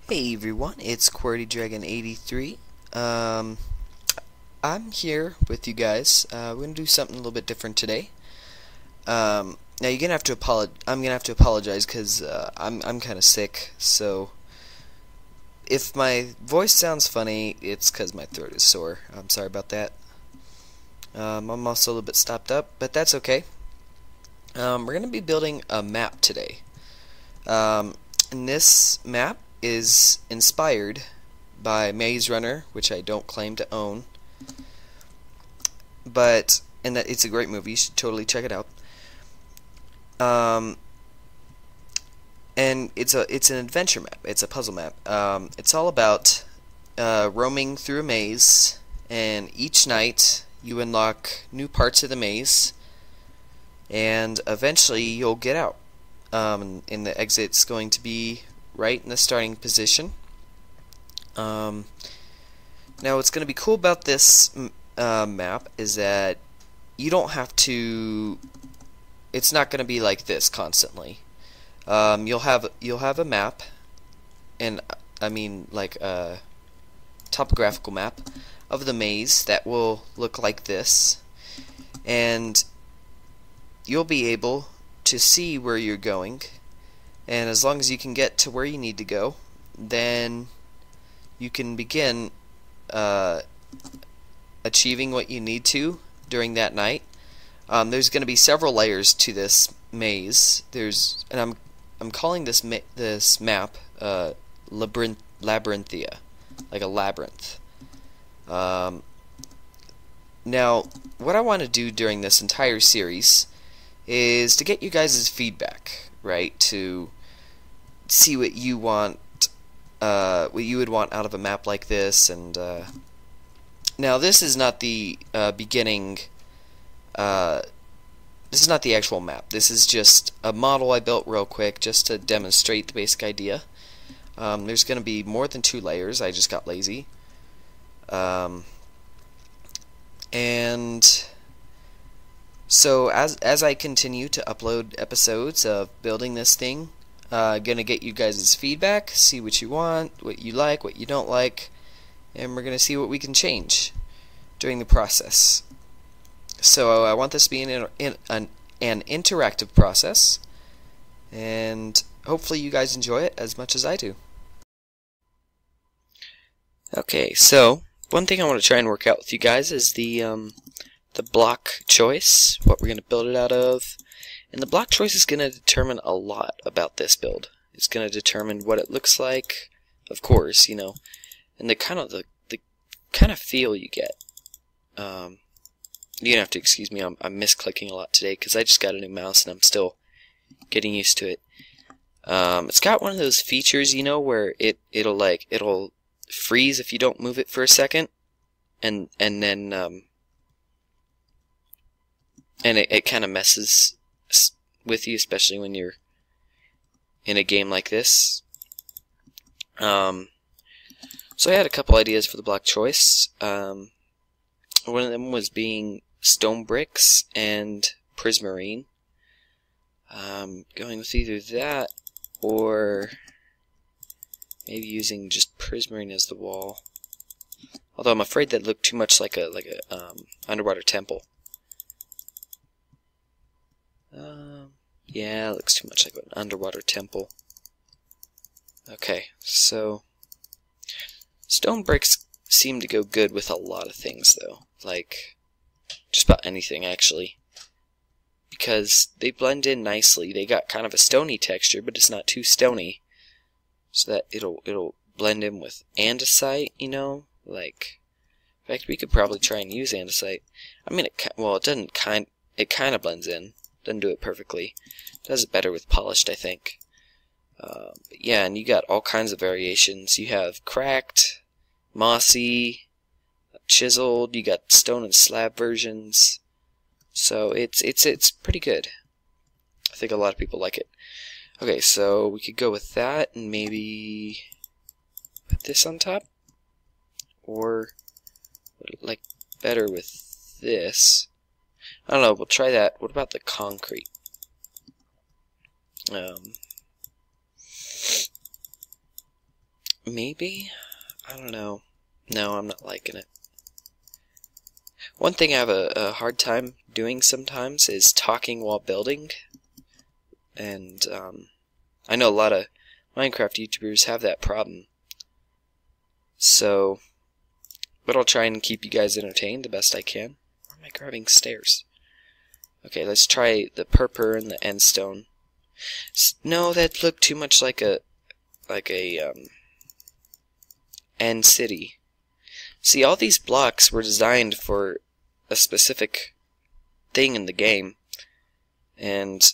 Hey everyone, it's QWERTYDragon83. I'm here with you guys. We're gonna do something a little bit different today. Now you're gonna have to I'm gonna have to apologize because I'm kind of sick. So if my voice sounds funny, it's because my throat is sore. I'm sorry about that. I'm also a little bit stopped up, but that's okay. We're gonna be building a map today. And this map is inspired by Maze Runner, which I don't claim to own, and that it's a great movie. You should totally check it out. And it's an adventure map. It's a puzzle map. It's all about roaming through a maze, and each night you unlock new parts of the maze, and eventually you'll get out. And the exit's going to be right in the starting position. Now what's going to be cool about this map is that you don't have to, it's not going to be like this constantly. You'll have a map, and I mean like a topographical map of the maze that will look like this, and you'll be able to see where you're going, and as long as you can get to where you need to go, then you can begin achieving what you need to during that night. There's going to be several layers to this maze. And I'm calling this map Labyrinthia, like a labyrinth. Now, what I want to do during this entire series is to get you guys' feedback, right? To see what you want, what you would want out of a map like this. And now this is not the beginning. This is not the actual map. This is just a model I built real quick just to demonstrate the basic idea. There's going to be more than 2 layers. I just got lazy. And so as I continue to upload episodes of building this thing, gonna get you guys' feedback, see what you want, what you like, what you don't like, and we're gonna see what we can change during the process. So I want this to be an interactive process, and hopefully you guys enjoy it as much as I do. Okay, so one thing I want to try and work out with you guys is the block choice, what we're going to build it out of. And the block choice is going to determine a lot about this build. It's going to determine what it looks like, of course, you know, and the kind of feel you get. You're gonna have to excuse me. I'm misclicking a lot today because I just got a new mouse and I'm still getting used to it. It's got one of those features, you know, where it'll freeze if you don't move it for a second, and then and it kind of messes with you, especially when you're in a game like this. So I had a couple ideas for the block choice. One of them was being stone bricks and prismarine. Going with either that or maybe using just prismarine as the wall. Although I'm afraid that looked too much like a underwater temple. Yeah, it looks too much like an underwater temple. Okay, so stone bricks seem to go good with a lot of things, though. Like, just about anything, actually. Because they blend in nicely. They got kind of a stony texture, but it's not too stony. So that it'll blend in with andesite, you know? Like, in fact, we could probably try and use andesite. I mean, it kind of blends in. Doesn't do it perfectly. Does it better with polished, I think. But yeah, and you got all kinds of variations. You have cracked, mossy, chiseled. You got stone and slab versions. So it's pretty good. I think a lot of people like it. Okay, so we could go with that and maybe put this on top, or like better with this. I don't know, we'll try that. What about the concrete? maybe? I don't know. No, I'm not liking it. One thing I have a hard time doing sometimes is talking while building. And I know a lot of Minecraft YouTubers have that problem. So, but I'll try and keep you guys entertained the best I can. Where am I grabbing stairs? Okay, let's try the purple and the end stone. No, that looked too much like a end city. See, all these blocks were designed for a specific thing in the game, and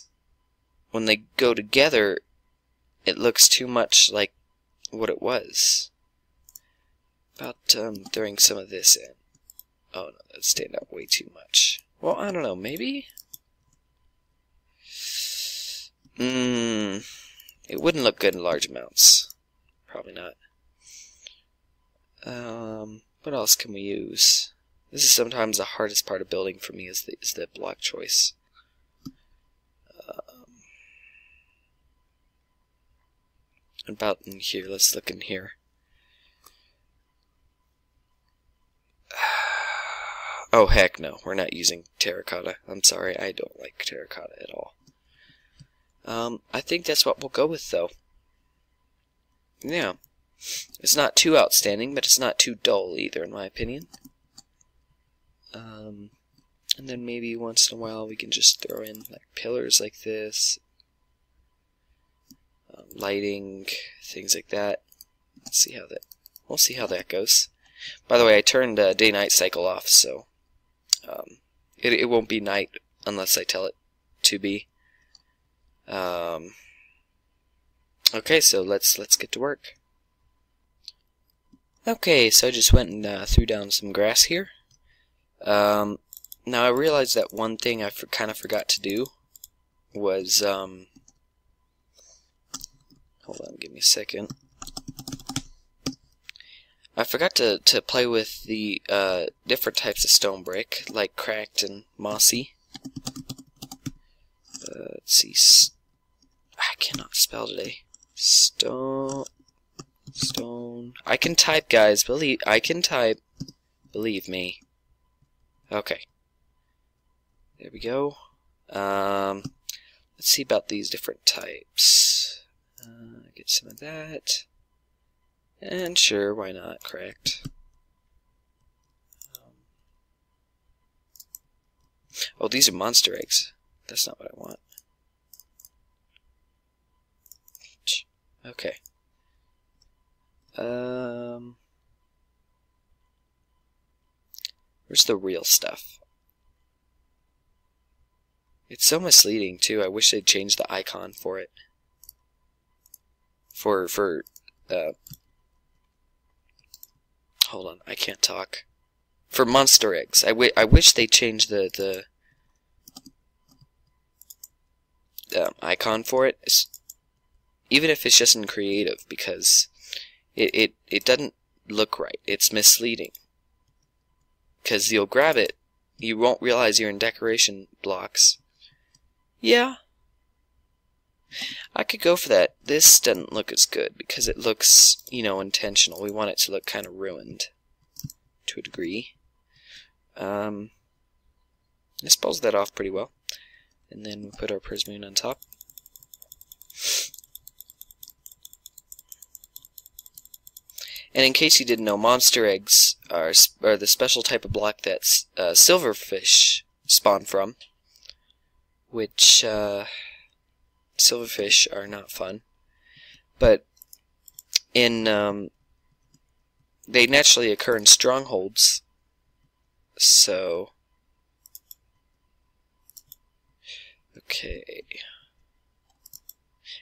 when they go together, it looks too much like what it was. About throwing some of this in. Oh no, that's staying up way too much. Well, I don't know, maybe? It wouldn't look good in large amounts. Probably not. What else can we use? This is sometimes the hardest part of building for me, is the block choice. About in here, let's look in here. Oh heck no, we're not using terracotta. I'm sorry, I don't like terracotta at all. I think that's what we'll go with though. Yeah. It's not too outstanding, but it's not too dull either, in my opinion. And then maybe once in a while we can just throw in like pillars like this, lighting, things like that. We'll see how that goes. By the way, I turned day-night cycle off, so it won't be night unless I tell it to be. Okay, so let's get to work. Okay, so I just went and threw down some grass here. Now I realized that one thing I kind of forgot to do was, hold on, give me a second. I forgot to play with the different types of stone brick, like cracked and mossy. Let's see, I cannot spell today. Stone. I can type, guys. I can type. Believe me. Okay. There we go. Let's see about these different types. Get some of that. And sure, why not? Cracked. Oh, these are monster eggs. That's not what I want. Okay. Where's the real stuff? It's so misleading too. I wish they'd change the icon for it. Hold on, I can't talk. For monster eggs, I wish they changed the icon for it. Even if it's just in creative, because it doesn't look right. It's misleading. Because you'll grab it, you won't realize you're in decoration blocks. Yeah. I could go for that. This doesn't look as good, because it looks, you know, intentional. We want it to look kind of ruined, to a degree. This pulls that off pretty well. And then we put our prismoon on top. And in case you didn't know, monster eggs are the special type of block that silverfish spawn from, which silverfish are not fun. But in they naturally occur in strongholds, so okay.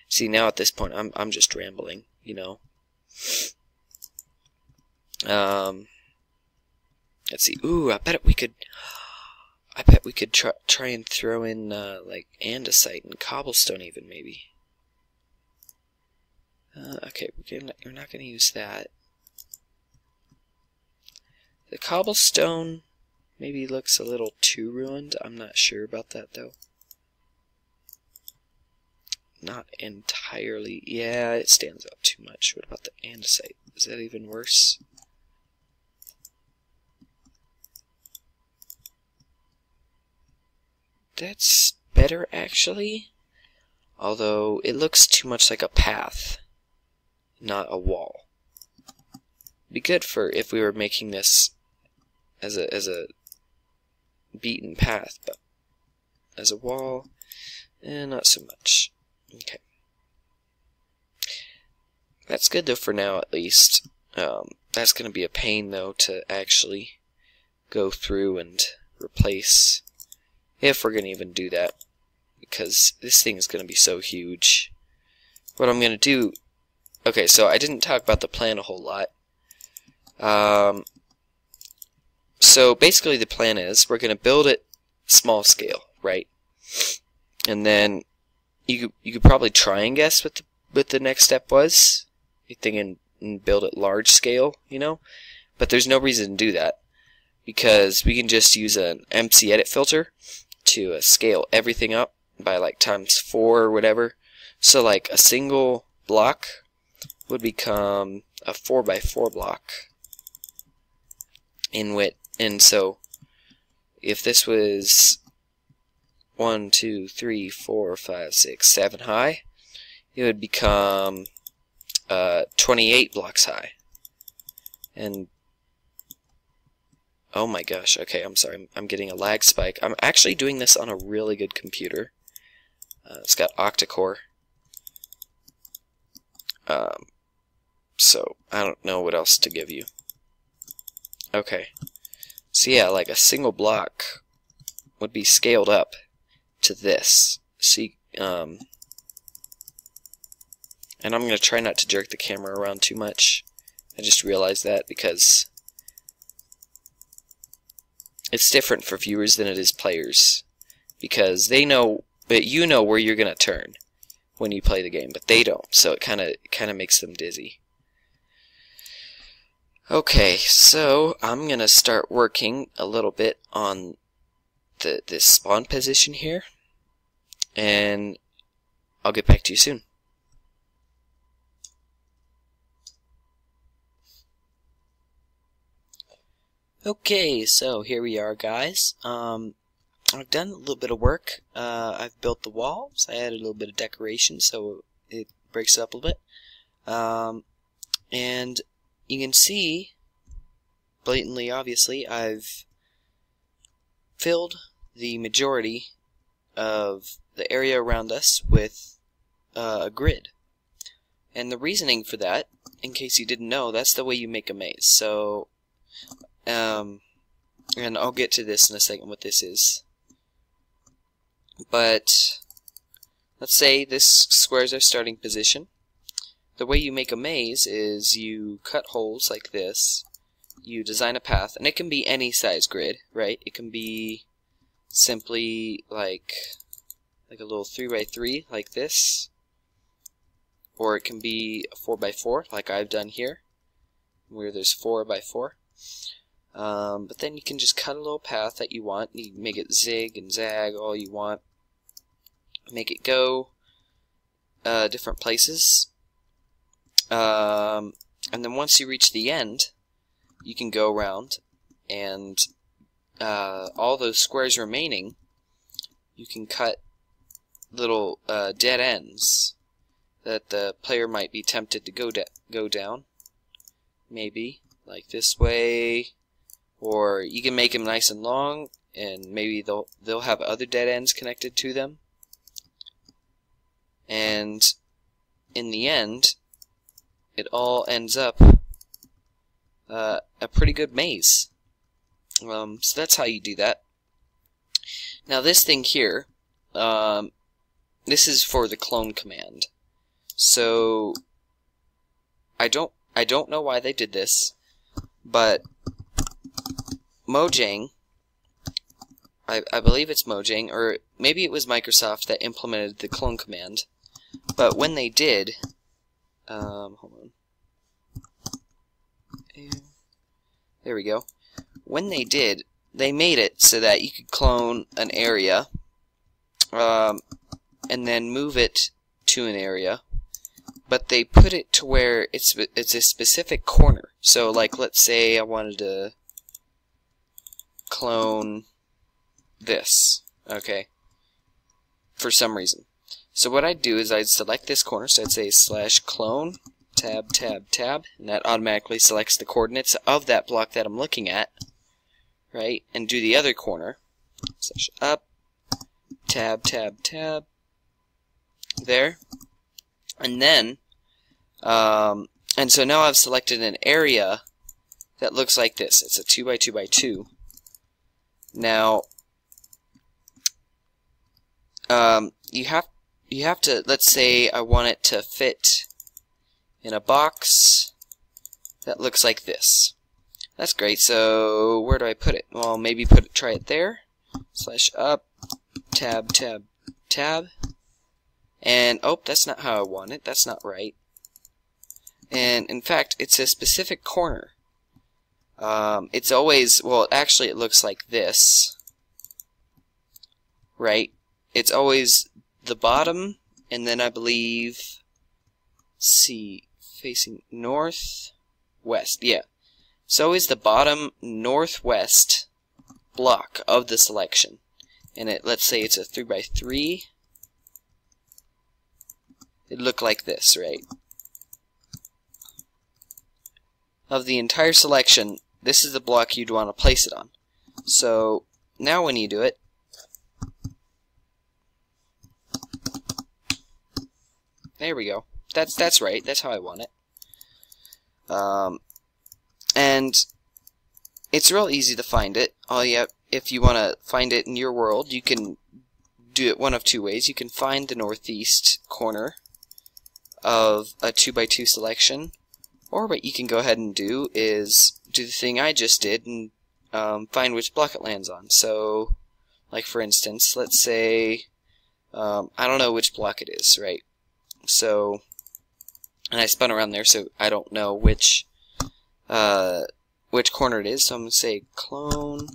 See, now at this point, I'm just rambling, you know. Let's see. Ooh, I bet we could try and throw in like andesite and cobblestone, even maybe. Okay, we're not gonna use that. The cobblestone maybe looks a little too ruined. I'm not sure about that though. not entirely. Yeah, it stands out too much. What about the andesite? Is that even worse? That's better, actually. Although, it looks too much like a path, not a wall. Be good for if we were making this as a beaten path, but as a wall, not so much. Okay. That's good though for now, at least. That's going to be a pain though to actually go through and replace, if we're going to even do that, because this thing is going to be so huge. What I'm going to do, okay, so I didn't talk about the plan a whole lot. So basically the plan is we're going to build it small scale, right? And then you could probably try and guess what the next step was. You're thinking build it large scale, you know? But there's no reason to do that, because we can just use an MC edit filter to scale everything up by like ×4 or whatever. So like a single block would become a 4x4 block in width. And so if this was 1, 2, 3, 4, 5, 6, 7 high, it would become 28 blocks high. And oh my gosh, okay, I'm sorry, I'm getting a lag spike. I'm actually doing this on a really good computer. It's got octa-core. So I don't know what else to give you. Okay. So yeah, like a single block would be scaled up to this. See, and I'm going to try not to jerk the camera around too much. I just realized that because it's different for viewers than it is players. Because they know, but you know where you're going to turn when you play the game, but they don't. So it kind of makes them dizzy. Okay, so I'm going to start working a little bit on this spawn position here, and I'll get back to you soon. Okay, so here we are, guys. I've done a little bit of work. I've built the walls. I added a little bit of decoration so it breaks it up a little bit. And you can see, blatantly, obviously, I've filled the majority of the area around us with a grid. And the reasoning for that, in case you didn't know, that's the way you make a maze. So, and I'll get to this in a second, what this is. But let's say this square is our starting position. The way you make a maze is you cut holes like this, you design a path, and it can be any size grid, right? It can be simply like a little 3x3 like this, or it can be a 4x4 like I've done here, where there's 4x4. But then you can just cut a little path that you want. You make it zig and zag all you want. Make it go different places. And then once you reach the end, you can go around and all those squares remaining, you can cut little dead ends that the player might be tempted to go down. Maybe like this way, or you can make them nice and long, and maybe they'll have other dead ends connected to them. And in the end, it all ends up a pretty good maze. So that's how you do that. Now this thing here, this is for the clone command. So I don't know why they did this, but Mojang, I believe it's Mojang, or maybe it was Microsoft that implemented the clone command. But when they did, hold on. There we go. When they did, they made it so that you could clone an area, and then move it to an area, but they put it to where it's a specific corner. So like, let's say I wanted to clone this, okay, for some reason. So what I'd do is I'd select this corner, so I'd say /clone, tab, tab, tab, and that automatically selects the coordinates of that block that I'm looking at, right? And do the other corner, /up, tab, tab, tab, there, and then, and so now I've selected an area that looks like this. It's a 2 by 2 by 2. Now, you have to, let's say I want it to fit in a box that looks like this. That's great. So where do I put it? Well, maybe try it there. /up, tab, tab, tab. And oh, that's not how I want it. That's not right. And in fact, it's a specific corner. It's always, well, actually it looks like this, right? It's always the bottom, and then I believe, facing northwest. Yeah, it's always the bottom northwest block of the selection. And let's say it's a 3 by 3. It'd look like this, right? Of the entire selection, this is the block you'd want to place it on. So now when you do it, there we go. That's right. That's how I want it. And it's real easy to find it. If you want to find it in your world, you can do it one of two ways. You can find the northeast corner of a 2 by 2 selection, or what you can go ahead and do is do the thing I just did and find which block it lands on. So, like for instance, let's say I don't know which block it is, right? So, and I spun around there, so I don't know which corner it is. So I'm gonna say clone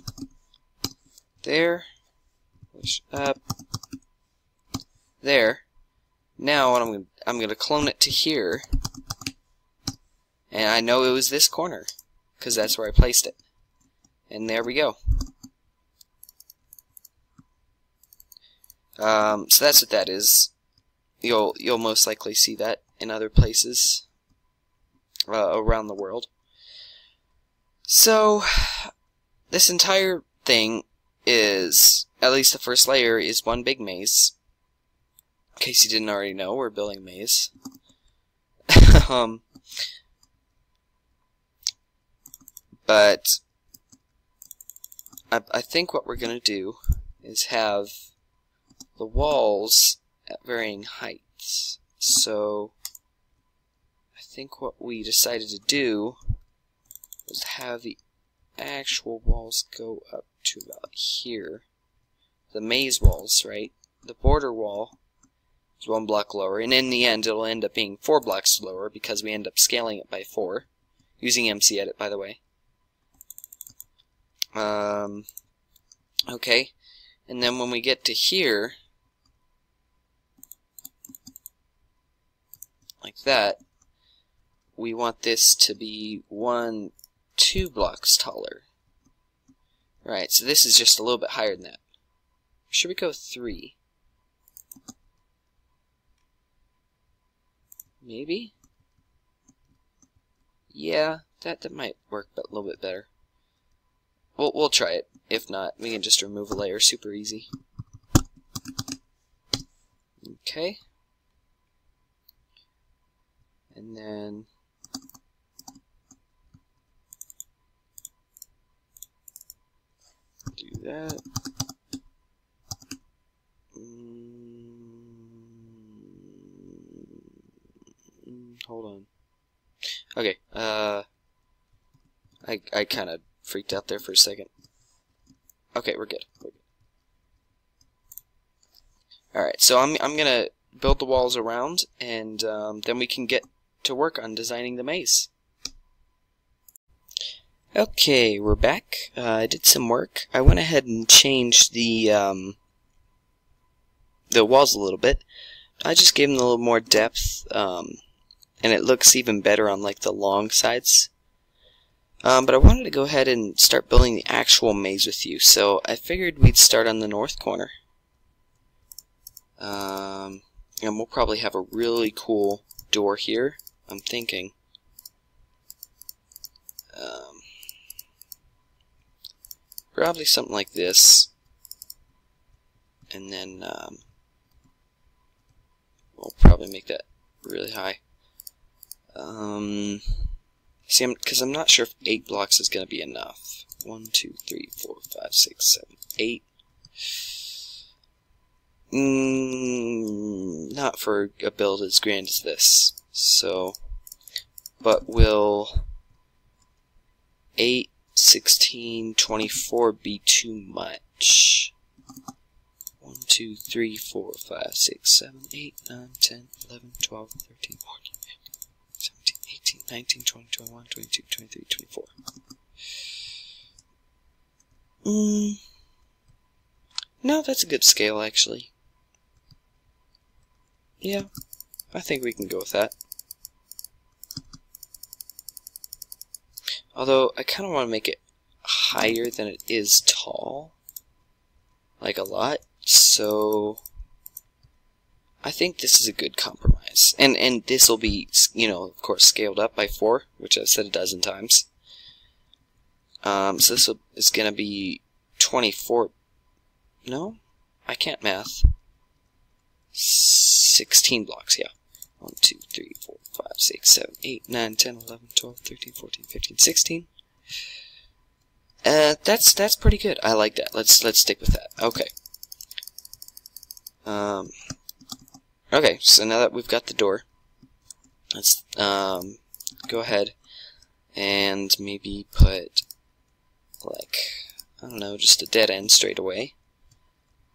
there, push up there. Now what I'm gonna clone it to here, and I know it was this corner because that's where I placed it. And there we go. So that's what that is. You'll most likely see that in other places around the world. So this entire thing is, at least the first layer, is one big maze. In case you didn't already know, we're building a maze. But I think what we're going to do is have the walls at varying heights. So I think what we decided to do was have the actual walls go up to about here. The maze walls, right? The border wall is 1 block lower, and in the end it'll end up being 4 blocks lower because we end up scaling it by 4 using MCEdit, by the way. Okay, and then when we get to here, like that, we want this to be 2 blocks taller. Right, so this is just a little bit higher than that. Should we go 3? Maybe? Yeah, that might work a little bit better. We'll try it. If not, we can just remove a layer, super easy. Okay. And then do that. Hold on. Okay, I kind of freaked out there for a second. Okay, we're good. Alright, so I'm gonna build the walls around, and then we can get to work on designing the maze. Okay, we're back. I did some work. I went ahead and changed the walls a little bit. I just gave them a little more depth, and it looks even better on like the long sides. But I wanted to go ahead and start building the actual maze with you, so I figured we'd start on the north corner. And we'll probably have a really cool door here, I'm thinking. Probably something like this. And then we'll probably make that really high. See, because I'm not sure if 8 blocks is going to be enough. 1, 2, 3, 4, 5, 6, 7, 8. Not for a build as grand as this. So, but will 8, 16, 24 be too much? 1, 2, 3, 4, 5, 6, 7, 8, 9, 10, 11, 12, 13, 14, 15, 17, 18, 19, 20, 21, 22, 23, 24. No, that's a good scale, actually. Yeah, I think we can go with that. Although, I kind of want to make it higher than it is tall. Like a lot. So, I think this is a good compromise. And this will be, you know, of course, scaled up by 4, which I've said a dozen times. So this is going to be 24. No? I can't math. 16 blocks, yeah. 1, 2, 3, 4, 5, 6, 7, 8, 9, 10, 11, 12, 13, 14, 15, 16. That's pretty good. I like that. Let's stick with that. Okay. Okay, so now that we've got the door, let's go ahead and maybe put, like, I don't know, just a dead end straight away.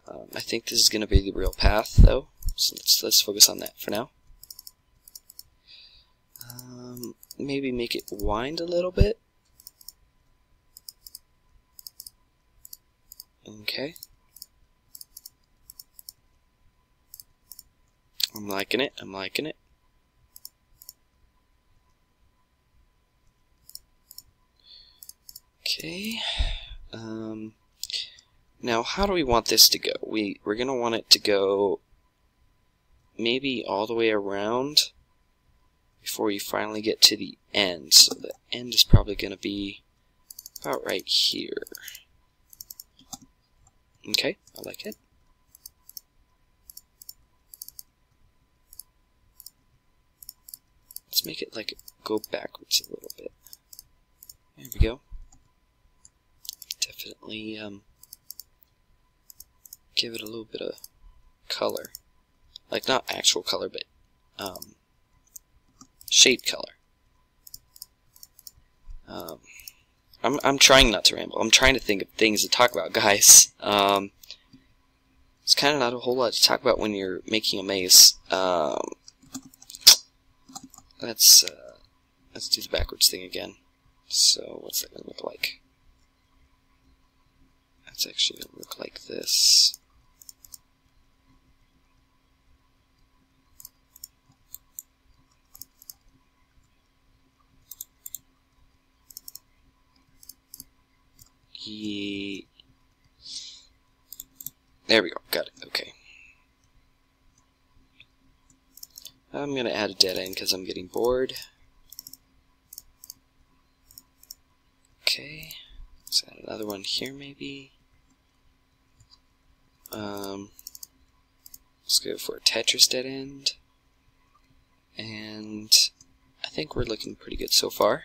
I think this is going to be the real path, though, so let's focus on that for now. Maybe make it wind a little bit. Okay. I'm liking it, I'm liking it. Okay. Now, how do we want this to go? We're going to want it to go maybe all the way around before you finally get to the end. So the end is probably going to be about right here. Okay, I like it. Let's make it like go backwards a little bit. There we go. Definitely give it a little bit of color. Like not actual color, but shade color. I'm trying not to ramble. I'm trying to think of things to talk about, guys. It's kind of not a whole lot to talk about when you're making a maze. Let's do the backwards thing again. So what's that gonna look like? That's actually gonna look like this. There we go, got it, okay. I'm gonna add a dead end because I'm getting bored. Okay, let's add another one here maybe. Let's go for a Tetris dead end. And I think we're looking pretty good so far.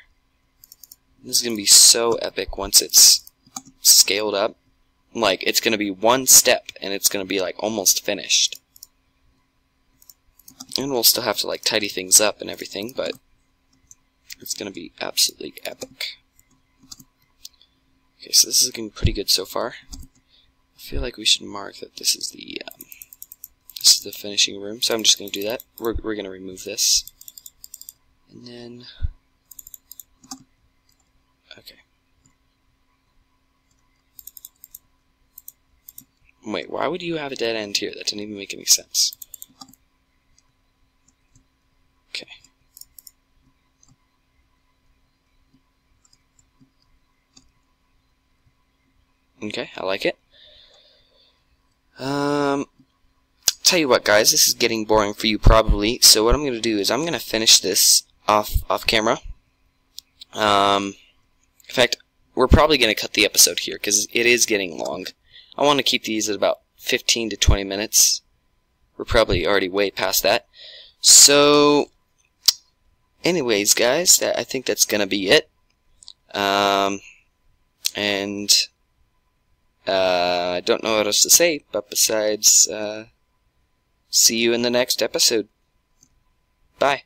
This is gonna be so epic once it's scaled up. Like, it's gonna be one step and it's gonna be like almost finished. And we'll still have to like tidy things up and everything, but it's gonna be absolutely epic. Okay, so this is looking pretty good so far. I feel like we should mark that this is the finishing room, so I'm just gonna do that. We're gonna remove this. And then okay. Wait, why would you have a dead end here? That didn't even make any sense. Okay. Okay, I like it. Tell you what, guys, this is getting boring for you probably. So what I'm going to do is I'm going to finish this off camera. In fact, we're probably going to cut the episode here because it is getting long. I want to keep these at about 15 to 20 minutes. We're probably already way past that. So, anyways, guys, I think that's going to be it. I don't know what else to say, but besides, see you in the next episode. Bye.